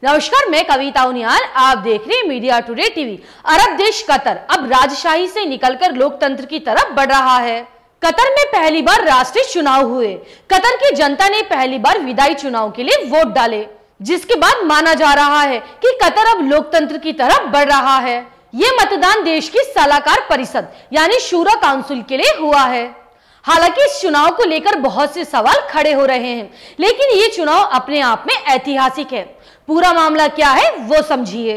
नमस्कार, मैं कविता उनियाल, आप देख रहे हैं मीडिया टुडे टीवी। अरब देश कतर अब राजशाही से निकलकर लोकतंत्र की तरफ बढ़ रहा है। कतर में पहली बार राष्ट्रीय चुनाव हुए। कतर की जनता ने पहली बार विधायी चुनाव के लिए वोट डाले, जिसके बाद माना जा रहा है कि कतर अब लोकतंत्र की तरफ बढ़ रहा है। ये मतदान देश की सलाहकार परिषद यानी शूरा काउंसिल के लिए हुआ है। हालांकि इस चुनाव को लेकर बहुत से सवाल खड़े हो रहे हैं, लेकिन ये चुनाव अपने आप में ऐतिहासिक है। पूरा मामला क्या है वो समझिए।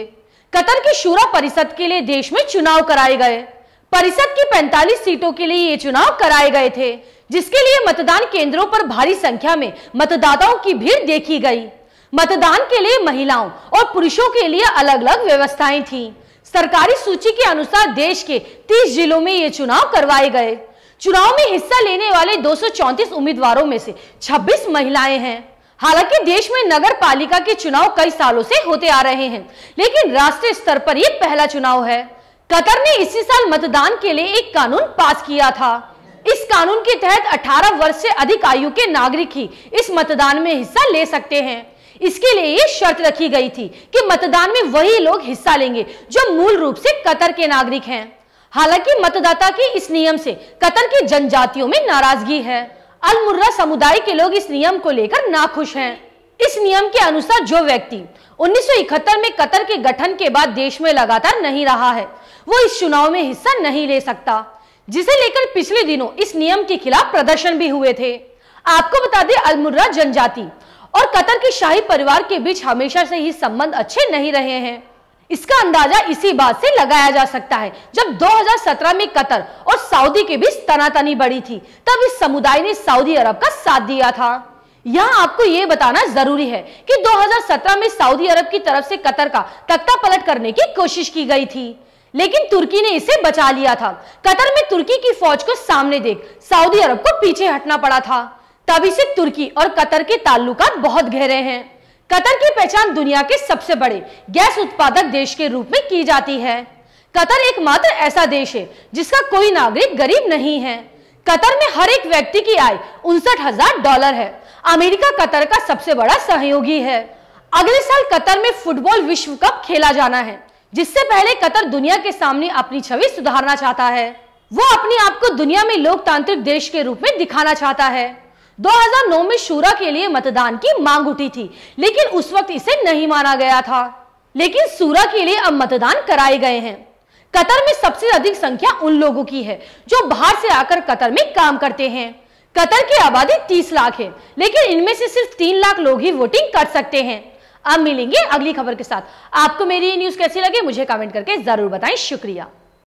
कतर की शूरा परिषद के लिए देश में चुनाव कराए गए। परिषद की 45 सीटों के लिए ये चुनाव कराए गए थे, जिसके लिए मतदान केंद्रों पर भारी संख्या में मतदाताओं की भीड़ देखी गई। मतदान के लिए महिलाओं और पुरुषों के लिए अलग अलग व्यवस्थाएं थीं। सरकारी सूची के अनुसार देश के 30 जिलों में ये चुनाव करवाए गए। चुनाव में हिस्सा लेने वाले 234 उम्मीदवारों में से 26 महिलाएं हैं। हालांकि देश में नगर पालिका के चुनाव कई सालों से होते आ रहे हैं, लेकिन राष्ट्रीय स्तर पर यह पहला चुनाव है। कतर ने इसी साल मतदान के लिए एक कानून पास किया था। इस कानून के तहत 18 वर्ष से अधिक आयु के नागरिक ही इस मतदान में हिस्सा ले सकते हैं। इसके लिए ये शर्त रखी गई थी कि मतदान में वही लोग हिस्सा लेंगे जो मूल रूप से कतर के नागरिक हैं। हालांकि मतदाता के इस नियम से कतर की जनजातियों में नाराजगी है। अल मुर्रा समुदाय के लोग इस नियम को लेकर नाखुश हैं। इस नियम के अनुसार जो व्यक्ति 1971 में कतर के गठन के बाद देश में लगातार नहीं रहा है, वो इस चुनाव में हिस्सा नहीं ले सकता, जिसे लेकर पिछले दिनों इस नियम के खिलाफ प्रदर्शन भी हुए थे। आपको बता दें, अल मुर्रा जनजाति और कतर के शाही परिवार के बीच हमेशा से ही संबंध अच्छे नहीं रहे हैं। इसका अंदाजा इसी बात से लगाया जा सकता है, जब 2017 में कतर और सऊदी के बीच तनातनी बढ़ी थी, तब इस समुदाय ने सऊदी अरब का साथ दिया था। यहाँ आपको ये बताना जरूरी है कि 2017 में सऊदी अरब की तरफ से कतर का तख्ता पलट करने की कोशिश की गई थी, लेकिन तुर्की ने इसे बचा लिया था। कतर में तुर्की की फौज को सामने देख सऊदी अरब को पीछे हटना पड़ा था। तभी से तुर्की और कतर के ताल्लुकात बहुत गहरे हैं। कतर की पहचान दुनिया के सबसे बड़े गैस उत्पादक देश के रूप में की जाती है। कतर एकमात्र ऐसा देश है जिसका कोई नागरिक गरीब नहीं है। कतर में हर एक व्यक्ति की आय $59,000 है। अमेरिका कतर का सबसे बड़ा सहयोगी है। अगले साल कतर में फुटबॉल विश्व कप खेला जाना है, जिससे पहले कतर दुनिया के सामने अपनी छवि सुधारना चाहता है। वो अपने आप को दुनिया में लोकतांत्रिक देश के रूप में दिखाना चाहता है। 2009 में शूरा के लिए मतदान की मांग उठी थी, लेकिन उस वक्त इसे नहीं माना गया था। लेकिन शूरा के लिए अब मतदान कराए गए हैं। कतर में सबसे अधिक संख्या उन लोगों की है जो बाहर से आकर कतर में काम करते हैं। कतर की आबादी 30 लाख है, लेकिन इनमें से सिर्फ 3 लाख लोग ही वोटिंग कर सकते हैं। अब मिलेंगे अगली खबर के साथ। आपको मेरी ये न्यूज कैसी लगे मुझे कमेंट करके जरूर बताएं। शुक्रिया।